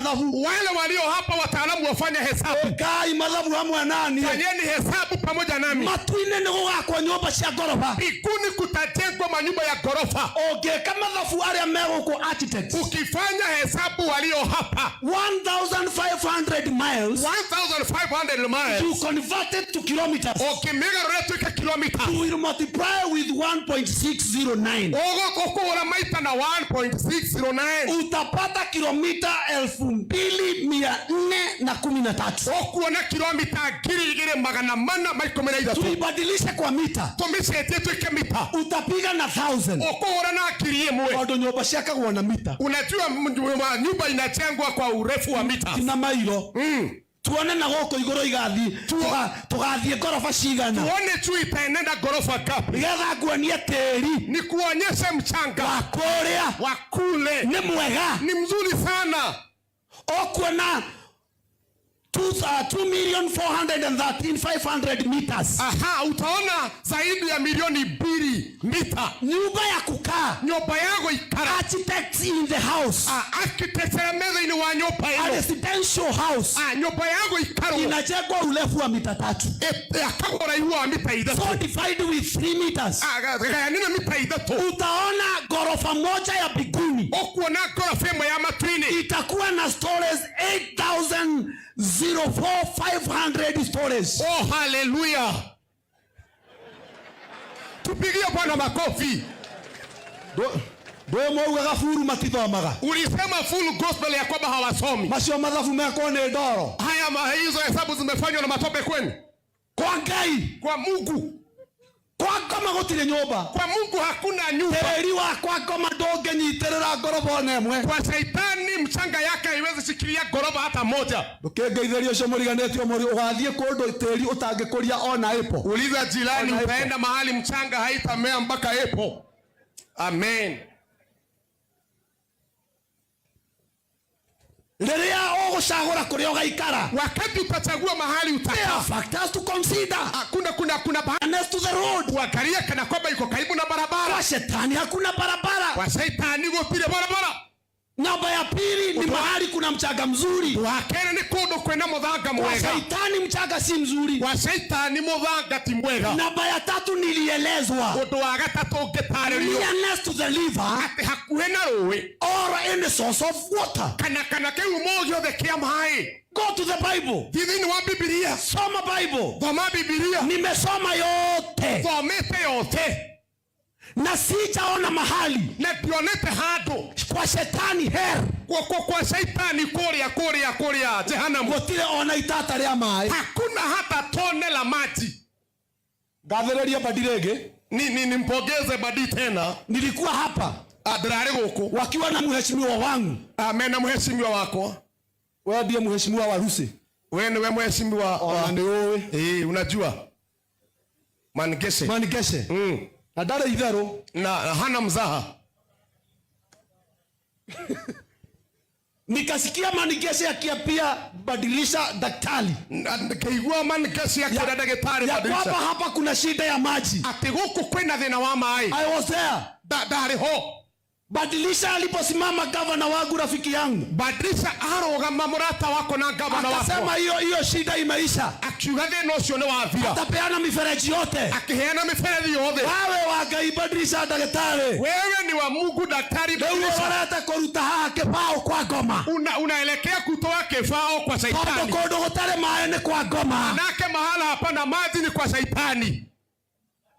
madhabu. Wale walio hapa wataalamu wafanya hesabu. Kai madhabu hamwe nani? Fanyeni hesabu pamoja nami. Matuine ni gugakwa nyumba cia gorofa. Mbinguni kutajengwa manyumba ya gorofa. Kama madhabu aria megoko architects. Ukifanya hesabu walio hapa 1500 miles. 1500 miles. You convert it to kilometers. Ukimega retu ka kilomita. You will multiply with 1.609. Ogo ora maita na 1.609. Utapata kilomita 2413. Okuona kilomita 2413. Tuibadilishe kwa mita. Tumisete tuike mita. Utapiga na 1000. Okuona na akili imwe. Bado nyumba shaka na mita. Unajua nyumba inajengwa kwa urefu wa mita. Kina mailo. Tuone na goko igoro igathi. Tugathie gorofa cigana. Tuone tu itaenenda gorofa ngapi. Nigetha nguonie tiri. Ni kuonyesha mchanga. Wakorea. Wakule. Ni mwega. Ni mzuri sana. Okuona 2,413,500 meters. Aha, utaona zaidi ya milioni 2 mita. Nyumba ya kukaa. Nyumba yako ikara. Architects in the house. Architects ya meza ni wa nyumba hiyo. A residential house. Nyumba yako ikara. Inajengwa urefu wa mita 3. Akabora hiyo mita 3. So divided with 3 meters. Nina mita 3. Utaona gorofa moja ya biguni. Okuona gorofa moja ya matwini. Itakuwa na stories 8,004,500 stories. Oh, hallelujah. Tupigie Bwana makofi. Do mwa gafuru matithomaga. Ulisema full gospel ya kwamba hawasomi. Macio mathafu meko ni ndoro. Haya hizo hesabu zimefanywa na matope kwenu. Kwa Ngai, kwa Mungu. Kwa kama gotire nyumba. Kwa Mungu hakuna nyumba. Teri wa kwa kama doge nyiterera gorofa nemwe. Kwa Shetani mchanga yake haiwezi shikilia gorofa hata moja. Ndukengeithirio cio muriganetio muri ugathie kundu teri utangikuria ona epo. Uliza jirani utaenda mahali mchanga haitamea mpaka epo. Amen. Liria ugucagura kuria ugaikara. Wakati utachagua mahali utakaa. Factors to consider. Kuna next to the road. Wakaria kana kwamba iko karibu na barabara. Kwa Shetani hakuna barabara. Kwa Shetani gotire barabara. Namba ya pili ni mahali kuna mchanga mzuri. Wakene ni kundu kwena muthanga mwega. Kwa Shetani mchanga si mzuri. Kwa Shetani muthanga ti mwega. Namba ya tatu nilielezwa. Undu wa gatatu ngitarerio. Next to the river. Ati hakuhe na rũĩ. Or in the source of water. Kana kiumo giothe kia maĩ. Go to the Bible. Thini wa Biblia. Soma Bible. Thoma Biblia. Nimesoma yote. Thomete yote. Na sijaona mahali. Na dionete hado. Kwa Shetani her. Kwa Shetani kuria jehanamu. Gotire ona itata ria maĩ. Hakuna hata tone la maji. Gathereria badirege. Nimpongeze Badi tena. Nilikuwa hapa. Adrare goko. Wakiwa na mheshimiwa wangu. Amen, na mheshimiwa wako. Wewe ndiye mheshimiwa wa Rusi. Wewe ni mheshimiwa wa wewe. Unajua. Mangeshe. Na dada idharo. Na hana mzaha. Nikasikia Mangeshe akiapia badilisha daktari. Nikaigua Mangeshe akiapia daktari badilisha. Ya hapa kuna shida ya maji. Ati huku kwenda thina wa maji. I was there. Dari ho. Badilisha aliposimama gavana wangu rafiki yangu. Badilisha arogama murata wako na gavana wako. Akasema hiyo shida imeisha. Akiuga thina ucio ni wathira. Atapeana mifereji yote. Akiheana mifereji yote. Wewe wakaibadilisha daktari. Wewe ni wa Mungu daktari badilisha. Wewe unaleta kuruta hake pao kwa Goma. Unaelekea kutoa kefao kwa Shetani. Kodo gotare maene kwa Goma. Nake mahala hapana maji ni kwa Shetani.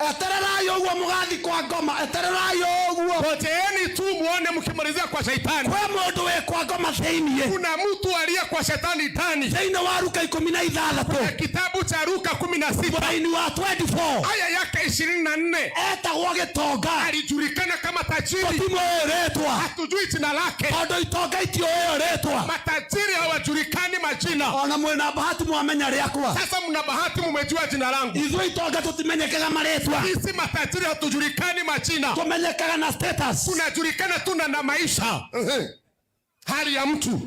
Etererayo uwa mugathi kwa Goma. Etererayo uwa. Poteeni tu muone mkimalizia kwa Shetani. Kwa mundu we kwa Goma theinie. Kuna mtu alia kwa Shetani ndani. Theine wa Luka 16. Kuna kitabu cha Luka 16. Baini wa 24. Aya yake 24. Eta wage toga. Alijulikana kama tajiri. Fatimo eretwa. Hatujui jina lake. Odo itoga itio eretwa. Matajiri hawajulikani majina. Ona mwena bahati muamenya riakwa. Sasa mna bahati mmejua jina langu. Izo itoga tutimenyekaga maretwa. Sisi matajiri hatujulikani majina. Tumenyekaga na status. Tunajulikana tu na maisha. Hali ya mtu.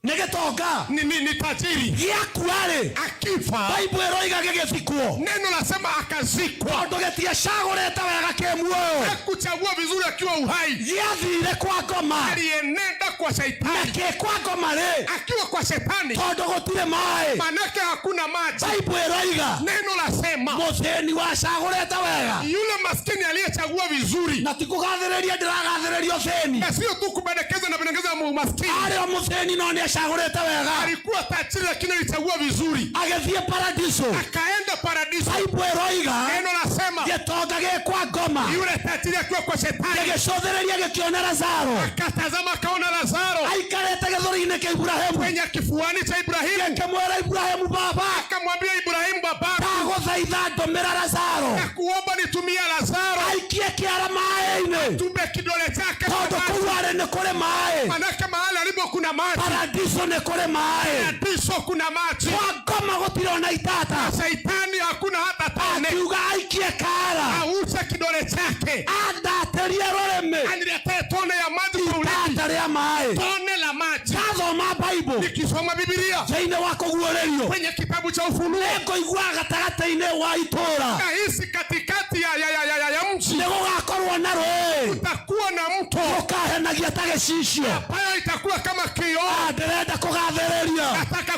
Negetonga ni tajiri. Giakuare Akifa, Bible eroiga gigithikwo neno nasema akazikwa. tondu getiacagurite wega kimuoyo Hakuchagua vizuri akiwa uhai. giathire kwa ngoma Alienenda kwa shetani. na kwa ngoma ri Akiwa kwa shetani, tondu gutire mai manake hakuna maji. Bible eroiga Neno lasema muthini wacagurite wega yule maskini aliyechagua vizuri, na tikugathiriria ndiragathiriria uthini na sio tu kubendekeza na pendekeza maskini. ari o muthini no ni acagurite wega Alikuwa tajiri lakini alichagua vizuri, agithie paradiso akaenda paradiso. Bible eroiga Neno lasema gitonga gikwa ngoma yule tajiri akiwa kwa shetani, gigicuthiriria gikiona Lazaro akatazama akaona Lazaro aikarite githuri-ini kia Ibrahimu kwenye kifuani cha Ibrahimu. kimwira Ibrahimu baba Akamwambia Ibrahimu, babako, ndaguthaitha ndumira Lazaro nakuomba nitumia Lazaro aikie kiara maaĩ-inĩ tumbe kidole chake, tondu kũu arĩ nĩ kũrĩ maaĩ manake mahali alipo kuna maji. paradiso nĩ kũrĩ maaĩ Paradiso kuna maji. kwa ngoma gũtirĩ ona itata Shaitani hakuna hata tone. akiuga aikie kara Auche kidole chake andatĩrie rũrĩmĩ aniletee tone ya maji kwa ulimi. itata rĩa maaĩ Tone la maji. ndathoma Bible Nikisoma Biblia thĩinĩ wa kũguũrĩrio kwenye kitabu cha Ufunuo, nĩngũigua gatagatĩ-inĩ wa itũũra nahisi katikati ya mji nĩ gũgakorwo na rũĩ utakuwa na mto ũkahenagia ta gĩcicio ambayo itakuwa kama kioo. ndĩrenda kũgathĩrĩria Nataka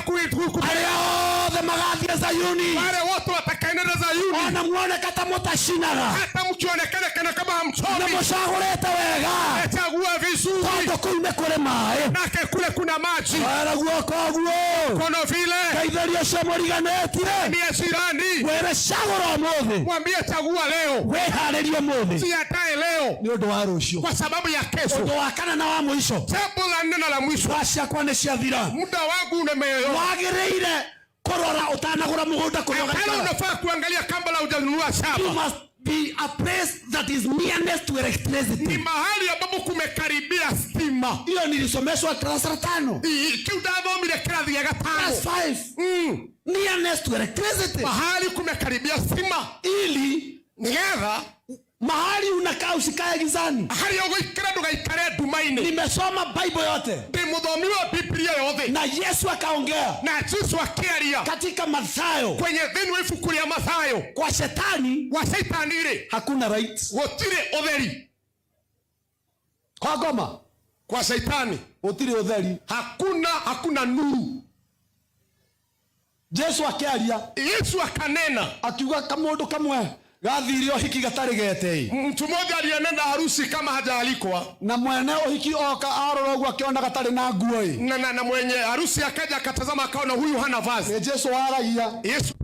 arĩa othe magathiĩ Zayuni wale wote watakaenenda Zayuni, ona muoneka ta mũtacinaga hata mkionekana kana kama nĩ hamchomi, mũcagũrĩte wega chagua vizuri, tondũ kũu nĩ kũrĩ maaĩ nake kule kuna maji. wera guoko ũguo Kono vile ngeithĩria ũcio mũriganĩtie mie jirani, wĩre cagũra ũmũthĩ mwambie chagua leo, wĩharĩrie ũmũthĩ siatae leo nĩ ũndũ wa rũciũ kwa sababu ya kesho. ũndũ wa kana na wa mũico Jambo la nne na la mwisho, wa ciakwa nĩ ciathira muda wangu umeyoyoma. wagĩrĩire kũrora ũtanagũra mũgũnda kũrĩa Hapana, ũgaikara. unafaa kuangalia kabla hujanunua You shamba. must be a place that is nearness to Ni electricity. mahali ambapo kumekaribia stima. Hiyo nilisomeshwa darasa la 5. Kiudathomire kirathi gĩa Class gatano. 5. Nearness to electricity. Mahali kumekaribia stima, Ili nigetha mahali unakaa usikae gizani. harĩa ũgũikara ndũgaikare nduma-inĩ. Nimesoma Bible yote Ndĩ mũthomi wa Biblia yothe, na Yesu akaongea na Jesu akĩaria katika Mathayo. kwenye thĩinĩ wa ibuku rĩa Mathayo, Kwa shetani wa Shaitani-rĩ hakuna right. gũtirĩ ũtheri. Kwa ngoma Kwa Shaitani gũtirĩ ũtheri. hakuna nuru. Yesu akiaria Yesu akanena, akiuga kamũndũ kamwe gathire ũhiki gatarĩ gete. mtu mmoja alienenda harusi kama hajaalikwa, Na mwene ũhiki oka arora ũguo akiona gatarĩ na nguo ĩ. na mwenye harusi akaja akatazama akaona huyu hana vazi. Nĩ Jesu waragia. Yesu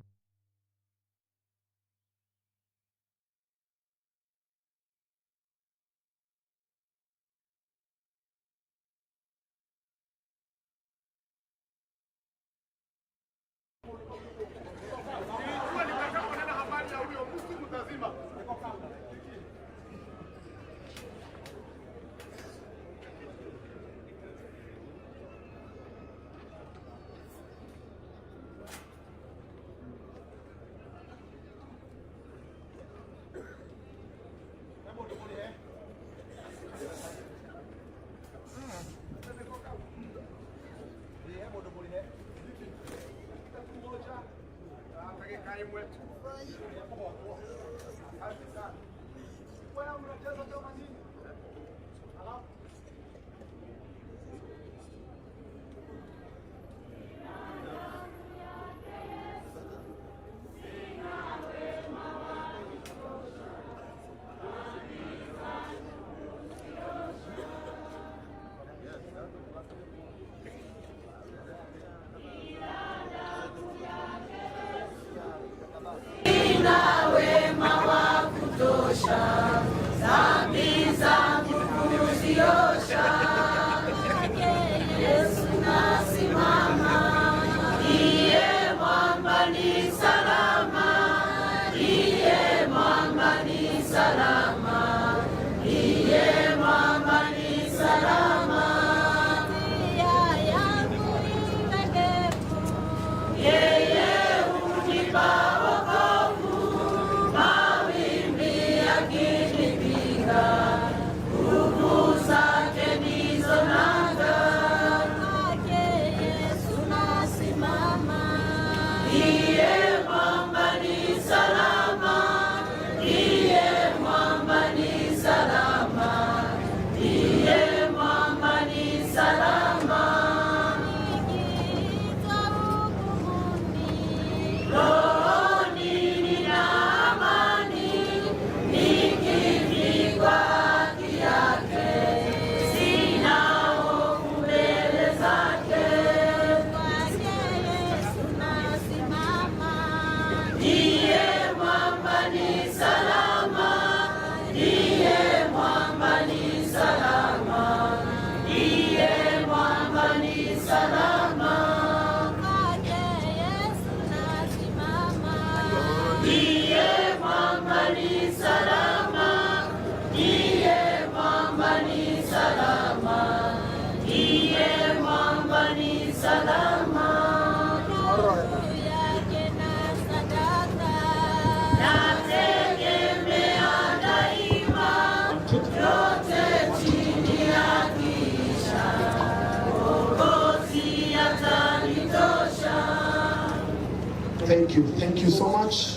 Thank you so much.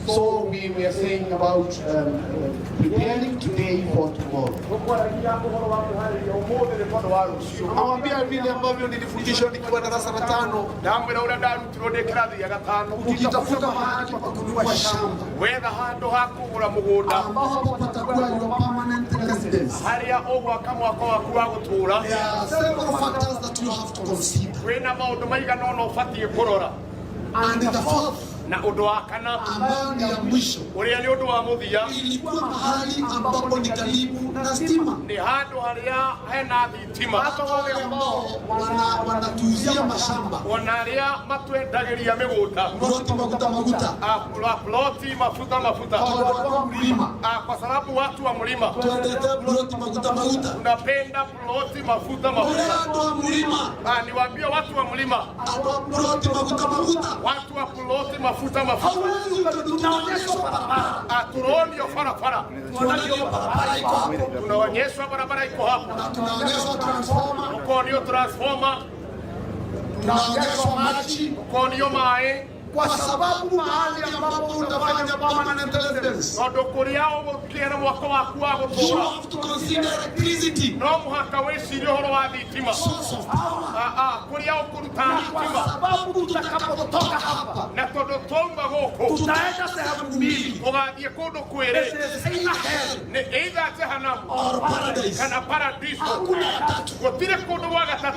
So we are saying about preparing today for tomorrow. Nawambia vile ambavyo nilifundishwa nikiwa darasa la 5. Ukitafuta mahali pa kununua shamba ambao hapo patakuwa your permanent residence. There are several factors that you have to consider. And the fourth, ambao ni ya mwisho, ilikuwa mahali ambapo ni karibu na stima. Hata wale ambao wanatuuzia mashamba, ploti mafuta, kwa sababu watu wa mlima tunapenda ploti mafuta. Niwaambie watu wa mlima, watu wa ploti mafuta. Tunaonyeshwa barabara, tunaonyeshwa barabara iko hapo, tunaonyeshwa transformer, tunaonyeshwa maji, tunaonyeshwa mae, kwa sababu mahali ambapo utafanya permanent residence, you have to consider electricity, source of power. Kwa sababu tutakapotoka hapa na tutaenda sehemu mbili, either jehanamu or paradise. Hakuna ya tatu.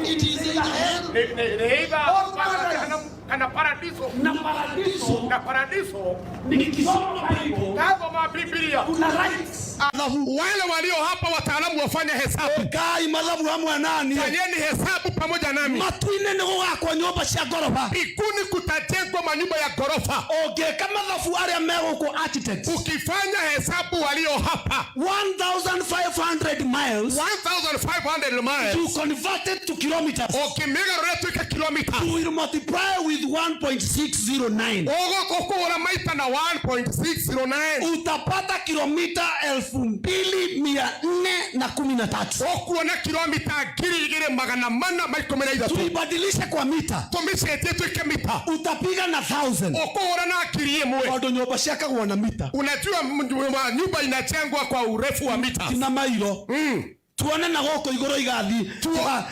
It is either hell or paradise. Na paradiso nikisoma Biblia kuna rights. Wale walio hapa wataalamu wafanya hesabu. Kai malabu hamwe nani? Fanyeni hesabu pamoja nami. Matuine ni kwa nyumba cia gorofa. Ikuni kutajengwa manyumba ya gorofa. Okay, kama dhafu area mego kwa architect. Ukifanya hesabu walio hapa 1500 miles. 1500 miles. You convert it to kilometers. Okay, mega retu ka kilometers. You will multiply with 1.609. Ogo maita na 1.609. Utapata kilomita 2413. Okuona kilomita 2413. Tuibadilishe kwa mita. Mita. Utapiga na 1000. Okuona na akirie mwe. Wado nyumba shaka kwa na mita. Unajua nyumba inajengwa kwa urefu wa mita. Tina mailo. Tuone na goko igoro igathi.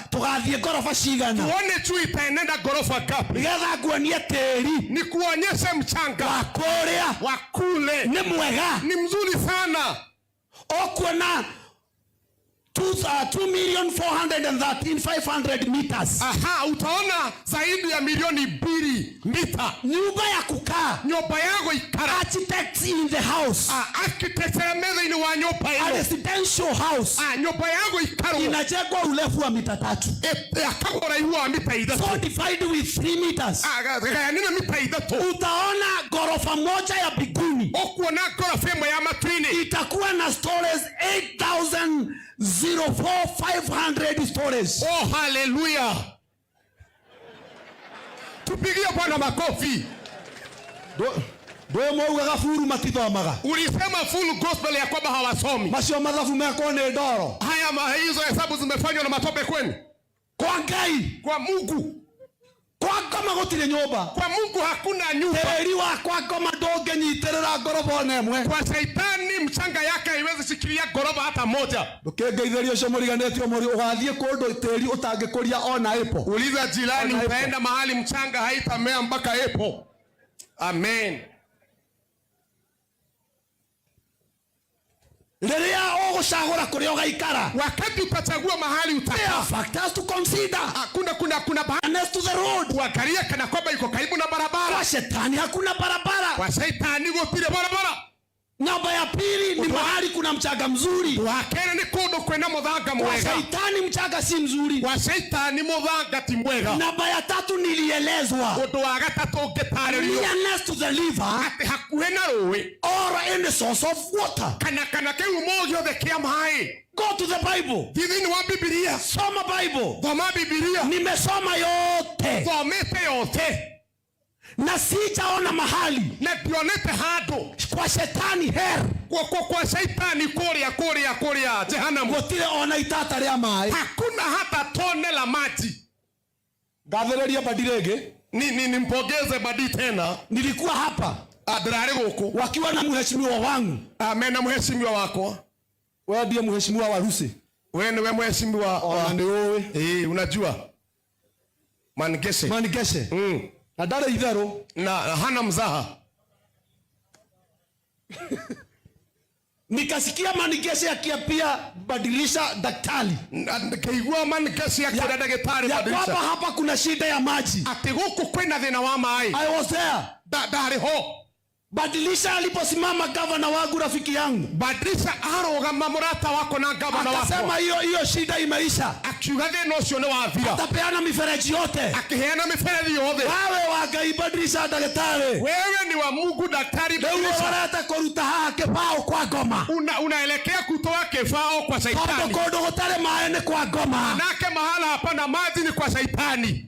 Tugathie gorofa cigana. Tuone tu itaenenda gorofa ngapi. Nigetha nguonie tiri. Ni kuonyesha mchanga. Wa kule. Ni mwega. Ni mzuri sana. Okuona 2,413,500 meters. Aha, utaona zaidi ya milioni 2 mita. Nyumba ya kukaa. Nyumba yako ikara. Architects in the house. Architects meza ni wa nyumba hiyo. A residential house. Nyumba yako ikara. Inajengwa urefu wa mita 3. Akakora hiyo mita 3. So divided with 3 meters. Nina mita 3. Utaona gorofa moja ya biguni. Okuona gorofa moja ya matwini. Itakuwa na stories 8,004,500 stories. Oh, hallelujah. Tupigie Bwana makofi. Ndio mwauga gafuru matithomaga. Ulisema full gospel ya kwamba hawasomi. Macio mathafu meko ni ndoro. Haya hizo hesabu zimefanywa na matope kwenu? Kwa Ngai, kwa Mungu. Kwa ngoma gutire nyumba. Kwa Mungu hakuna nyumba. Teri wa kwa ngoma ndongenyitirira gorofa nemwe. Kwa Shetani mchanga yake haiwezi shikilia gorofa hata moja. Ndukengeithirio cio muriganetio muri ugathie kundu teri utangikuria ona epo. Uliza jirani, utaenda mahali mchanga haitamea mpaka epo. Amen. Liria ugucagura kuria ugaikara. Wakati utachagua mahali utakaa. Factors to consider. Kuna next to the road. Uangalia kana kwamba iko karibu na barabara. Kwa Shetani hakuna barabara. Kwa Shetani gutire barabara. Namba ya pili ni mahali kuna mchanga mzuri. Wa kere ni kundu kwina muthanga mwega. Kwa shaitani mchanga si mzuri. Kwa shaitani muthanga ti mwega. Namba ya tatu nilielezwa. Undu wa gatatu ngitaririo. Nearness to the river. Ati hakuhe na rũĩ. Or in the source of water. Kana kiumo giothe kia maĩ. Go to the Bible. Thini wa Biblia. Soma Bible. Thoma Biblia. Nimesoma yote. Thomete yote. Na sijaona mahali. Na dionete hado. Kwa shetani her. Kwa shaitani kuria jehanamu. Gotire ona itata ria mai. Hakuna hata tone la maji. Gathereria Badirege. Nimpongeze Badi tena. Nilikuwa hapa. Adrare goko. Wakiwa na mheshimiwa wangu. Amen, na mheshimiwa wako. Wewe ndiye mheshimiwa wa Rusi. Wewe ni mheshimiwa ndio wewe. Unajua. Mangeshe. Na dada idharo na hana mzaha. Nikasikia Mangeshe akiapia badilisha daktari. Kaigua Mangeshe akira daktari badilisha. Ya hapa kuna shida ya maji. Ati huku kwenda thina wa mai. I was there. Dari ho. Badilisha aliposimama gavana wangu rafiki yangu. Badilisha arogama murata wako na gavana wako. Akasema hiyo shida imeisha. Akiuga thina ucio ni wathira. Atapeana mifereji yote. Akiheana mifereji yote. Wewe wagai Badilisha daktari. Wewe ni wa Mungu daktari Badilisha. Wewe unataka kuruta hake pao kwa Goma. Unaelekea kutoa kefao kwa shaitani. Kodo gotare maene kwa Goma. Nake mahala hapana maji ni kwa shaitani.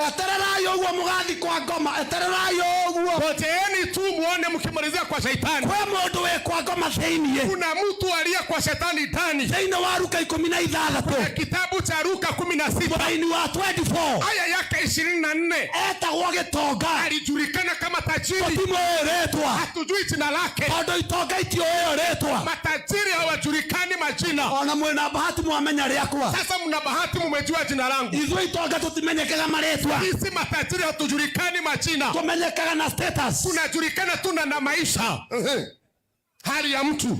Etererayo uwa mugathi kwa Goma. Etererayo uwa. Poteeni tu muone mkimalizia kwa shaitani. Kwa mundu we kwa Goma theinie. Kuna mtu aliye kwa shetani ndani. Theine wa Luka 16. Kitabu cha Luka 16. Mwaini wa 24. Aya yake 24. Eta wage toga. Alijulikana kama tajiri. Kotimo eretwa. Hatujui jina lake. Kodo itoga itio eretwa. Matajiri hawajulikani majina. Ona mwena bahati muamenya riakwa. Sasa mna bahati mumejua jina langu. Izo itoga tutimenyekaga maretwa. Sisi matajiri hatujulikani majina. Tumenyekaga na status. Tunajulikana tu na maisha. Hali ya mtu.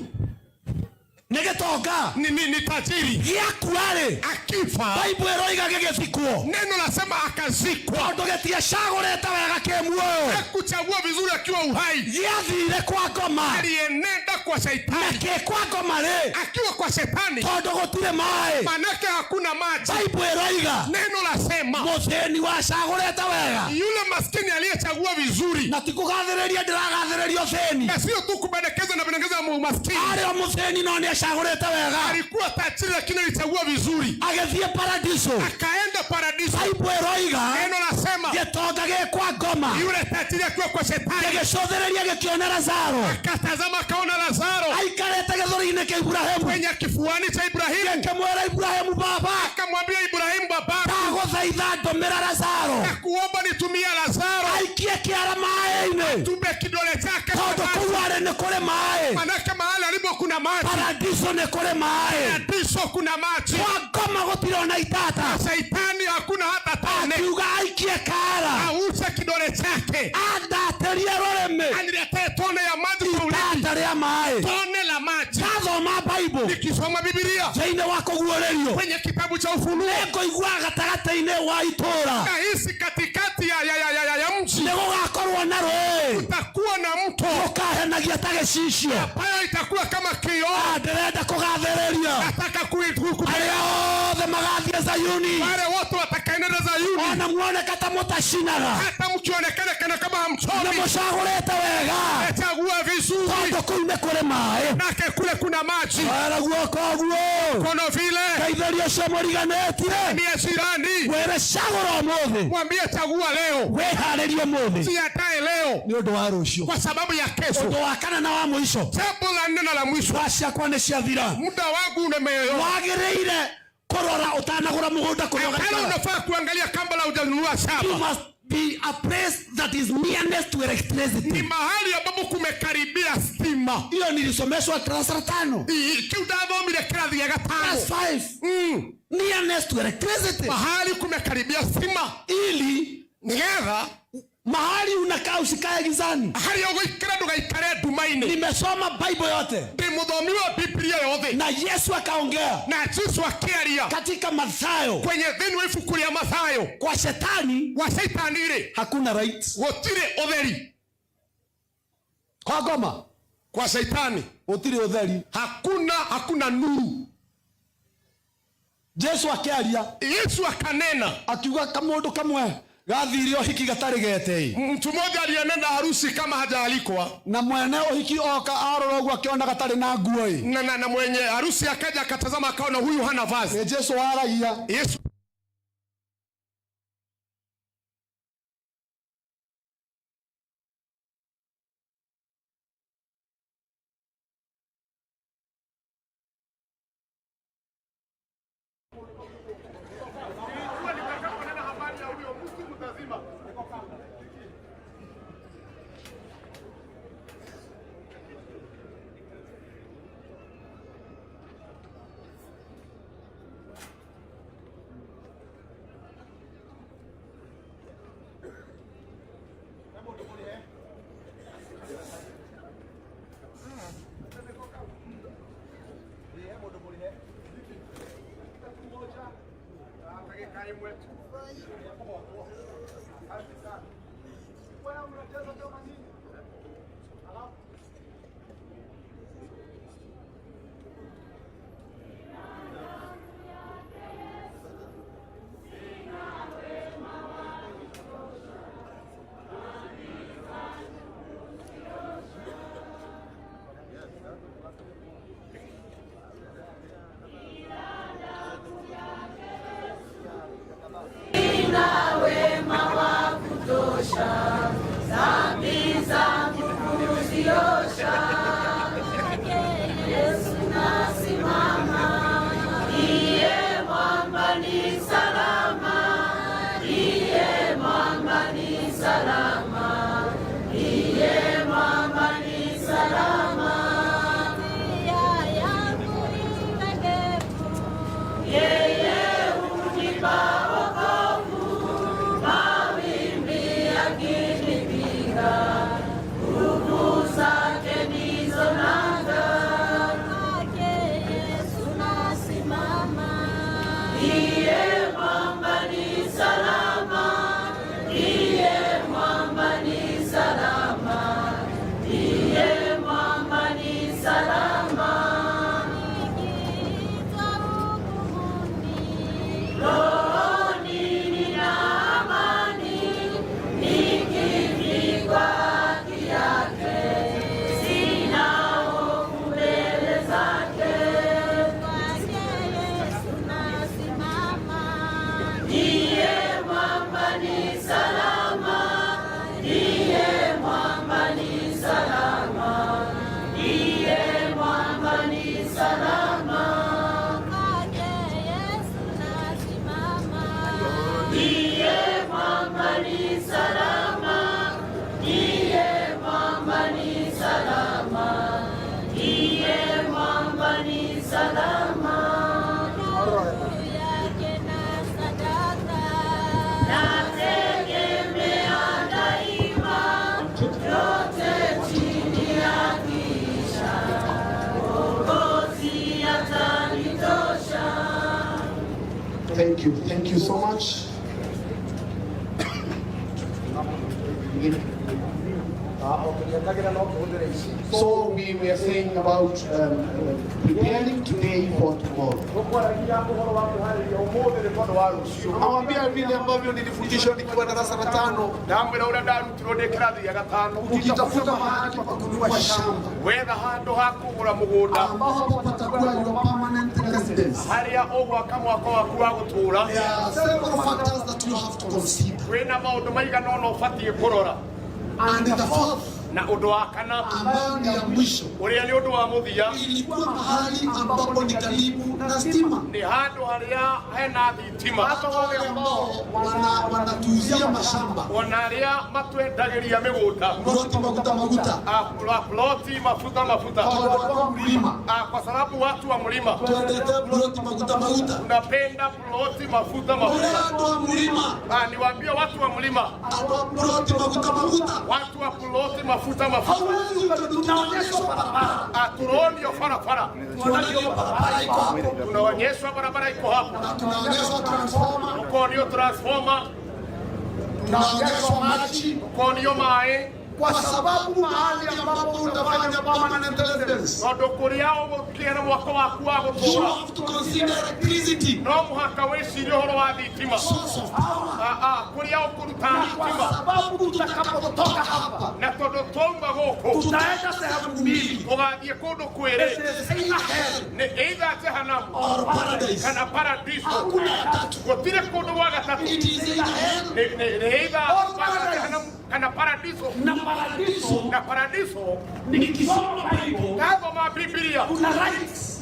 Negetoga. Ni tajiri. Yakuare. Akifa. Bible eroiga gegethikuo. Neno nasema akazikwa. Kodo getia shagoreta wega kemuoyo. Hakuchagua vizuri akiwa uhai. Yathire kwa Goma. Alienenda kwa shaitani. Nake kwa Goma le. Akiwa kwa shetani. Kodo gotire mae. Manake hakuna maji. Bible eroiga. Neno nasema. Mutheni wa shagoreta wega. Yule maskini aliyechagua vizuri. Na tikugathereria ndiragathererio theni. Na sio tu kubendekeza na pendekeza maskini. Ari mutheni no ni shagoreta wega. Alikuwa tajiri lakini alichagua vizuri. Agethie paradiso. Akaenda paradiso. Bible eroiga. Neno nasema. Getoga ge kwa Goma. Yule tajiri akiwa kwa shetani. Gecothereria gekiona Lazaro. Akatazama akaona Lazaro. Aikarete gethori-ini kia Ibrahimu. Kwenye kifuani cha Ibrahimu. Akamwambia Ibrahimu baba. Akamwambia Ibrahimu baba. Ndaguthaitha ndũmĩra Lazaro. Nakuomba nitumie Lazaro. Aikie kĩara maĩ-inĩ. Tumbe kidole chake. Tondũ kũu arĩ nĩ kũrĩ maĩ. Manake mahali alipo kuna maji. Paradiso nĩ kũrĩ maĩ. Paradiso kuna maji. Kwa Goma gũtirĩ ona itata. Shaitani hakuna hata tone. Akiuga aikie kara. Ause kidole chake. Andaterie rũrĩmĩ. Aniletee tone ya maji kwa ulimi. Itata rĩa maĩ. Tone la maji. Ndathoma Bible. Nikisoma Biblia. Thĩinĩ wa kũguũrĩrio. Kwenye kitabu cha Ufunuo. Nĩngũigua gatagatĩ-inĩ wa itũũra. Kahisi katikati ya mji. Nĩgũgakorwo na rũĩ. Utakuwa na mto. Ũkahenagia ta gĩcicio. Ambayo itakuwa kama kioo. Ndĩrenda kũgathĩrĩria. Nataka kuikuta. Arĩa othe magathiĩ Zayuni. Wale wote watakaenda Zayuni. Ona muoneka ta mũtacinaga. Hata mkionekana kana kama hamchomi. Na mũcagũrĩte wega. Chagua vizuri. Tondũ kũu nĩ kũrĩ maĩ. Nake kule kuna maji. Wera guoko ũguo. Kono vile. Geithĩrio cio mũriganĩtie. Mwambie jirani. Were cagũra ũmũthĩ. Mwambie chagua leo. Wĩharĩrie ũmũthĩ. Siatae leo. Nĩ ũndũ wa rũciũ. Kwa sababu ya kesho. Ũndũ wa kana na wa mũico. Jambo la nne na la mwisho. Ciakwa nĩ ciathira. Muda wangu umeyoyo. Wagĩrĩire kũrora ũtanagũra mũgũnda kũrĩa Hapana, unafaa kuangalia kabla hujanunua You shamba. must be a place that is nearness to electricity. Ni mahali ambapo kumekaribia stima. Hiyo nilisomeshwa darasa la 5. Kiudathomire kirathi ya Class gatano. 5. Nearness to electricity. Mahali kumekaribia stima. Ili Nigetha mahali unakaa usikae gizani. hali ugoikara ndugaikare ndumaini. Nimesoma Bible yote. Ndimuthomi wa Biblia yothe. Na Yesu akaongea Na Yesu akiaria katika Mathayo. kwenye thini wa ibuku rĩa Mathayo. Kwa shetani Wa shaitani-rĩ hakuna right. gũtirĩ ũtheri. Kwa Goma Kwa Shetani utiri utheri, hakuna nuru. Yesu akiaria, Yesu akanena, akiuga kamundu kamwe gathire uhiki gatari gete. Mtu mmoja alienenda harusi kama hajaalikwa, na mwene uhiki oka arora uguo akiona gatari na nguo na mwenye harusi akaja akatazama akaona huyu hana vazi. Yesu aragia, Yesu Thank you so much. So we were saying about preparing today for tomorrow. Nawambia vile ambavyo nilifundishwa nikiwa darasa la 5. Ukitafuta mahali pa kununua shamba ambapo patakuwa your permanent residence. There are several factors that you have to consider. And the fourth, ambao ni ya mwisho, ilikuwa mahali ambapo ni karibu na stima. Hata wale ambao wanatuuzia mashamba, ploti mafuta, kwa sababu watu wa mlima tunapenda ploti mafuta. Niwaambie watu wa mlima, watu wa ploti mafuta. Tunaonyeshwa barabara, tunaonyeshwa barabara iko hapa, tunaonyeshwa transformer, tunaonyeshwa maji, tunaonyeshwa mae, kwa sababu mahali ambapo utafanya permanent residence, tondu kuria ugukiera mwako waku wa you gutura have to consider electricity, no muhaka wicirie uhoro wa thitima source of power. kuria ukuruta Kwa thitima sababu tutakapotoka hapa na tondu twauma guku tutaenda sehemu mbili, tugathie kundu kwiri ni either jehanamu or paradise. kana paradiso Hakuna ya tatu. gutire kundu gwa gatatu It is either hell ni either or paradise. jehanamu kana paradiso na paradiso. na paradiso Nikisoma Bible kathoma Biblia kuna rights